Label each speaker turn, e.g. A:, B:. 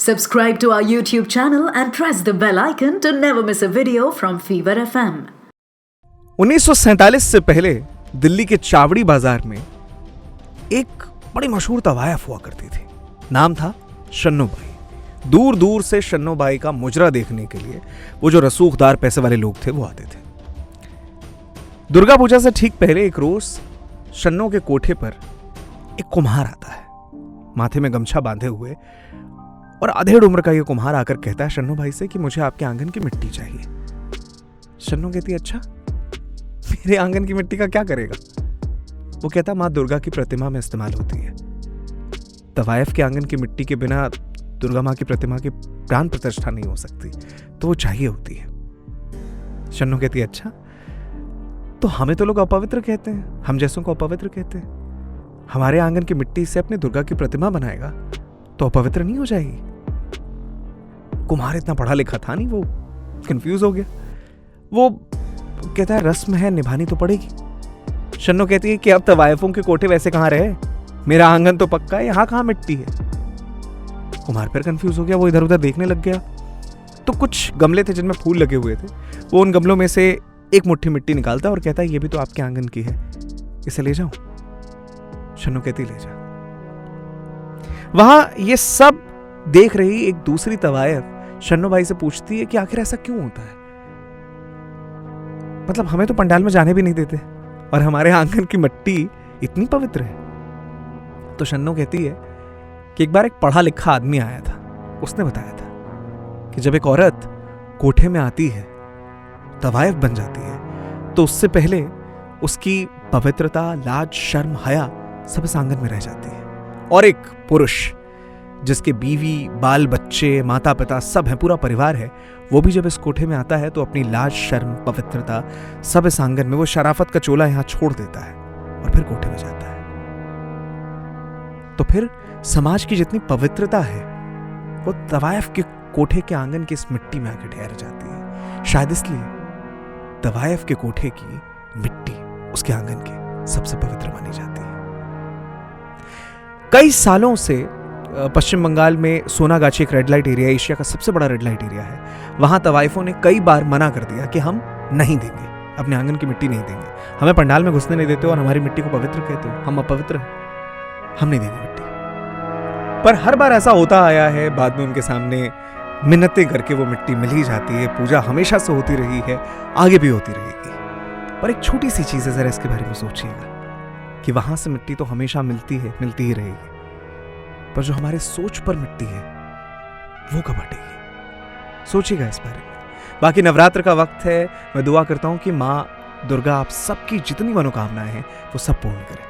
A: Subscribe to our YouTube channel and press the bell icon to never miss a video from Fever FM.
B: 1947 से पहले दिल्ली के चावड़ी बाजार में एक बड़ी मशहूर तवायफ हुआ करती थी। नाम था शन्नोबाई। दूर दूर से शन्नोबाई का मुजरा देखने के लिए वो जो रसूखदार पैसे वाले लोग थे वो आते थे। दुर्गा पूजा से ठीक पहले एक रोज शन्नो के कोठे पर एक कुम्हार आता है, माथे में गमछा बांधे हुए, और आधेड़ उम्र का ये कुम्हार आकर कहता है शन्नो भाई से कि मुझे आपके आंगन की मिट्टी चाहिए। शन्नो कहती है अच्छा, मेरे आंगन की मिट्टी का क्या करेगा? वो कहता माँ दुर्गा की प्रतिमा में इस्तेमाल होती है। तवायफ के आंगन की मिट्टी के बिना दुर्गा माँ की प्रतिमा की प्राण प्रतिष्ठा नहीं हो सकती, तो वो चाहिए होती है। शन्नो कहती है अच्छा, तो हमें तो लोग अपवित्र कहते हैं, हम जैसों को अपवित्र कहते हैं। हमारे आंगन की मिट्टी से अपने दुर्गा की प्रतिमा बनाएगा तो अपवित्र नहीं हो जाएगी? कुम्हार इतना पढ़ा लिखा था नहीं, वो कंफ्यूज हो गया। वो कहता है रस्म है, निभानी तो पड़ेगी। शन्नो कहती है कि अब तवायफों के कोठे वैसे कहां रहे, मेरा आंगन तो पक्का है, यहां कहां मिट्टी है? कुम्हार फिर कंफ्यूज हो गया, वो इधर उधर देखने लग गया। तो कुछ गमले थे जिनमें फूल लगे हुए थे, वो उन गमलों में से एक मुट्ठी मिट्टी निकालता है और कहता है ये भी तो आपके आंगन की है, इसे ले जाओ। शन्नो कहती ले जा। वहां ये सब देख रही एक दूसरी तवायफ शन्नो भाई से पूछती है कि आखिर ऐसा क्यों होता है? मतलब हमें तो पंडाल में जाने भी नहीं देते और हमारे आंगन की मिट्टी इतनी पवित्र है। तो शन्नो कहती है कि एक बार एक पढ़ा लिखा आदमी आया था, उसने बताया था कि जब एक औरत कोठे में आती है, तवायफ बन जाती है, तो उससे पहले उसकी पवित्रता, लाज, शर्म, हया सब इस आंगन में रह जाती है। और एक पुरुष जिसके बीवी, बाल बच्चे, माता पिता सब हैं, पूरा परिवार है, वो भी जब इस कोठे में आता है तो अपनी लाज, शर्म, पवित्रता सब इस आंगन में, वो शराफत का चोला यहां छोड़ देता है और फिर कोठे में जाता है। तो फिर समाज की जितनी पवित्रता है वो तवायफ के कोठे के आंगन की इस मिट्टी में आकर ठहर जाती है। शायद इसलिए तवायफ के कोठे की मिट्टी उसके आंगन की सबसे पवित्र मानी जाती है। कई सालों से पश्चिम बंगाल में सोनागाछी एक रेड लाइट एरिया, एशिया का सबसे बड़ा रेड लाइट एरिया है। वहां तवायफों ने कई बार मना कर दिया कि हम नहीं देंगे, अपने आंगन की मिट्टी नहीं देंगे, हमें पंडाल में घुसने नहीं देते और हमारी मिट्टी को पवित्र कहते हो, हम अपवित्र हैं, हम नहीं देंगे मिट्टी। पर हर बार ऐसा होता आया है, बाद में उनके सामने मिन्नतें करके वो मिट्टी मिल ही जाती है। पूजा हमेशा से होती रही है, आगे भी होती रहेगी। पर एक छोटी सी चीज है, जरा इसके बारे में सोचिएगा कि वहां से मिट्टी तो हमेशा मिलती है, मिलती ही रहेगी, पर जो हमारे सोच पर मिट्टी है वो कब हटेगी? सोचिएगा इस बारे में। बाकी नवरात्र का वक्त है, मैं दुआ करता हूं कि मां दुर्गा आप सबकी जितनी मनोकामनाएं हैं वो सब पूर्ण करें।